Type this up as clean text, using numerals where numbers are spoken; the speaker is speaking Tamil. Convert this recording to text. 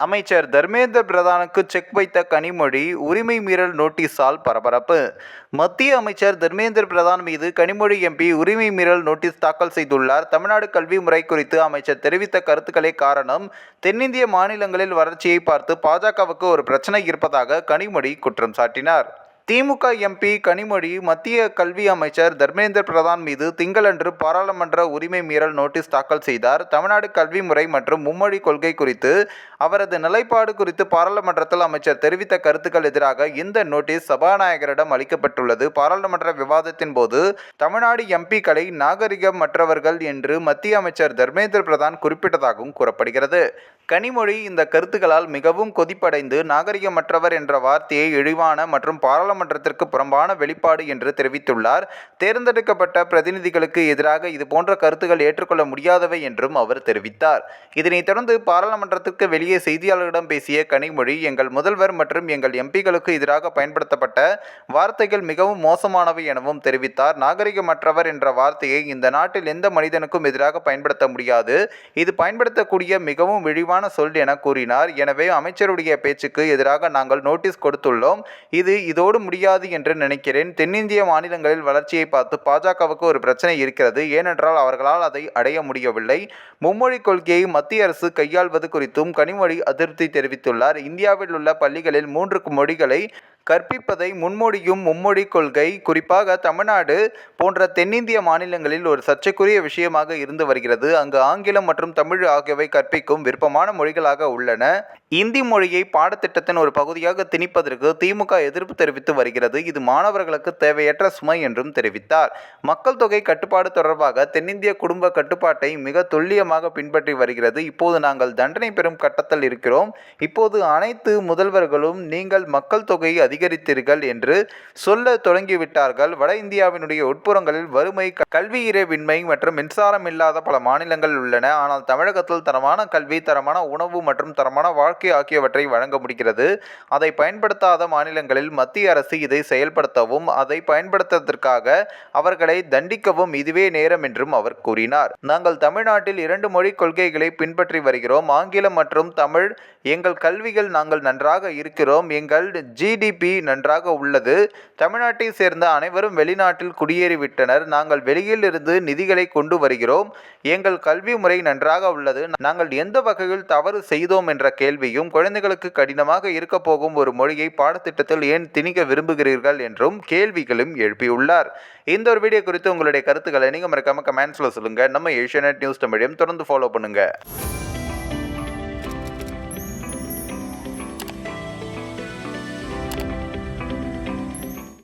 அமைச்சர் தர்மேந்திர பிரதானுக்கு செக் வைத்த கனிமொழி உரிமை மீறல் நோட்டீஸால் பரபரப்பு. மத்திய அமைச்சர் தர்மேந்திர பிரதான் மீது கனிமொழி எம்பி உரிமை மீறல் நோட்டீஸ் தாக்கல் செய்துள்ளார். தமிழ்நாடு கல்வி முறை குறித்து அமைச்சர் தெரிவித்த கருத்துக்களே காரணம். தென்னிந்திய மாநிலங்களில் வளர்ச்சியை பார்த்து பாஜகவுக்கு ஒரு பிரச்சனை இருப்பதாக கனிமொழி குற்றம் சாட்டினார். திமுக எம்பி கனிமொழி மத்திய கல்வி அமைச்சர் தர்மேந்திர பிரதான் மீது திங்களன்று பாராளுமன்ற உரிமை மீறல் நோட்டீஸ் தாக்கல் செய்தார். தமிழ்நாடு கல்வி முறை மற்றும் மும்மொழி கொள்கை குறித்து அவரது நிலைப்பாடு குறித்து பாராளுமன்றத்தில் அமைச்சர் தெரிவித்த கருத்துக்கள் எதிராக இந்த நோட்டீஸ் சபாநாயகரிடம் அளிக்கப்பட்டுள்ளது. பாராளுமன்ற விவாதத்தின் போது தமிழ்நாடு எம்பிக்களை நாகரிகமற்றவர்கள் என்று மத்திய அமைச்சர் தர்மேந்திர பிரதான் குறிப்பிட்டதாகவும் கூறப்படுகிறது. கனிமொழி இந்த கருத்துக்களால் மிகவும் கொதிப்படைந்து நாகரிகமற்றவர் என்ற வார்த்தையை இழிவான மற்றும் பாராளுமன்றத்திற்கு புறம்பான வெளிப்பாடு என்று தெரிவித்துள்ளார். தேர்ந்தெடுக்கப்பட்ட பிரதிநிதிகளுக்கு எதிராக இதுபோன்ற கருத்துக்கள் ஏற்றுக்கொள்ள முடியாதவை என்றும் அவர் தெரிவித்தார். இதனைத் தொடர்ந்து பாராளுமன்றத்திற்கு வெளியே செய்தியாளர்களிடம் பேசிய கனிமொழி, எங்கள் முதல்வர் மற்றும் எங்கள் எம்பிக்களுக்கு எதிராக பயன்படுத்தப்பட்ட வார்த்தைகள் மிகவும் மோசமானவை எனவும் தெரிவித்தார். நாகரிகமற்றவர் என்ற வார்த்தையை இந்த நாட்டில் எந்த மனிதனுக்கும் எதிராக பயன்படுத்த முடியாது. இது பயன்படுத்தக்கூடிய மிகவும் இழிவான சொல் என கூறினார். எனவே அமைச்சருடைய பேச்சுக்கு எதிராக நாங்கள் நோட்டீஸ் கொடுத்துள்ளோம். இதோடு முடியாது என்று நினைக்கிறேன். தென்னிந்திய மாநிலங்களில் வளர்ச்சியை பார்த்து பாஜகவுக்கு ஒரு பிரச்சனை இருக்கிறது. ஏனென்றால் அவர்களால் அதை அடைய முடியவில்லை. மும்மொழி கொள்கையை மத்திய அரசு கையாள்வது குறித்தும் கனிமொழி அதிருப்தி தெரிவித்துள்ளார். இந்தியாவில் உள்ள பள்ளிகளில் 3 மொழிகளை கற்பிப்பதை முன்மொழியும் மும்மொழி கொள்கை குறிப்பாக தமிழ்நாடு போன்ற தென்னிந்திய மாநிலங்களில் ஒரு சர்ச்சைக்குரிய விஷயமாக இருந்து வருகிறது. அங்கு ஆங்கிலம் மற்றும் தமிழ் ஆகியவை கற்பிக்கும் விருப்பமான மொழிகளாக உள்ளன. இந்தி மொழியை பாடத்திட்டத்தின் ஒரு பகுதியாக திணிப்பதற்கு திமுக எதிர்ப்பு தெரிவித்து வருகிறது. இது மாணவர்களுக்கு தேவையற்ற சுமை என்றும் தெரிவித்தார். மக்கள் தொகை கட்டுப்பாடு தொடர்பாக தென்னிந்திய குடும்ப கட்டுப்பாட்டை மிக துல்லியமாக பின்பற்றி வருகிறது. இப்போது நாங்கள் தண்டனை பெறும் கட்டத்தில் இருக்கிறோம். இப்போது அனைத்து முதல்வர்களும் நீங்கள் மக்கள் தொகை அதிகரித்தீர்கள் என்று சொல்ல தொடங்கிவிட்டார்கள். வட இந்தியாவினுடைய உட்புறங்களில் வறுமை, கல்வி இறைவின்மை மற்றும் மின்சாரம் இல்லாத பல மாநிலங்கள் உள்ளன. ஆனால் தமிழகத்தில் தரமான கல்வி, தரமான உணவு மற்றும் தரமான வாழ்க்கை ஆகியவற்றை வழங்க முடிகிறது. அதை பயன்படுத்தாத மாநிலங்களில் மத்திய அரசு இதை செயல்படுத்தவும் அதை பயன்படுத்துவதற்காக அவர்களை தண்டிக்கவும் இதுவே நேரம் என்றும் அவர் கூறினார். நாங்கள் தமிழ்நாட்டில் 2 மொழி கொள்கைகளை பின்பற்றி வருகிறோம். ஆங்கிலம் மற்றும் தமிழ். எங்கள் கல்வியில் நாங்கள் நன்றாக இருக்கிறோம். எங்கள் ஜிடிபி நன்றாக உள்ளது. தமிழ்நாட்டை சேர்ந்த அனைவரும் வெளிநாட்டில் குடியேறிவிட்டனர். நாங்கள் வெளியில் இருந்து நிதிகளை கொண்டு வருகிறோம். எங்கள் கல்வி முறை நன்றாக உள்ளது. நாங்கள் எந்த வகையில் தவறு செய்தோம் என்ற கேள்வியும், குழந்தைகளுக்கு கடினமாக இருக்க போகும் ஒரு மொழியை பாடத்திட்டத்தில் ஏன் திணிக்க விரும்புகிறீர்கள் என்றும் கேள்விகளும் எழுப்பியுள்ளார். இந்த ஒரு வீடியோ குறித்து உங்களுடைய கருத்துக்களை நீங்க மறக்காம கமெண்ட்ஸ்ல சொல்லுங்க. நம்ம ஏஷியாநெட் நியூஸ் தமிழையும் தொடர்ந்து ஃபாலோ பண்ணுங்க.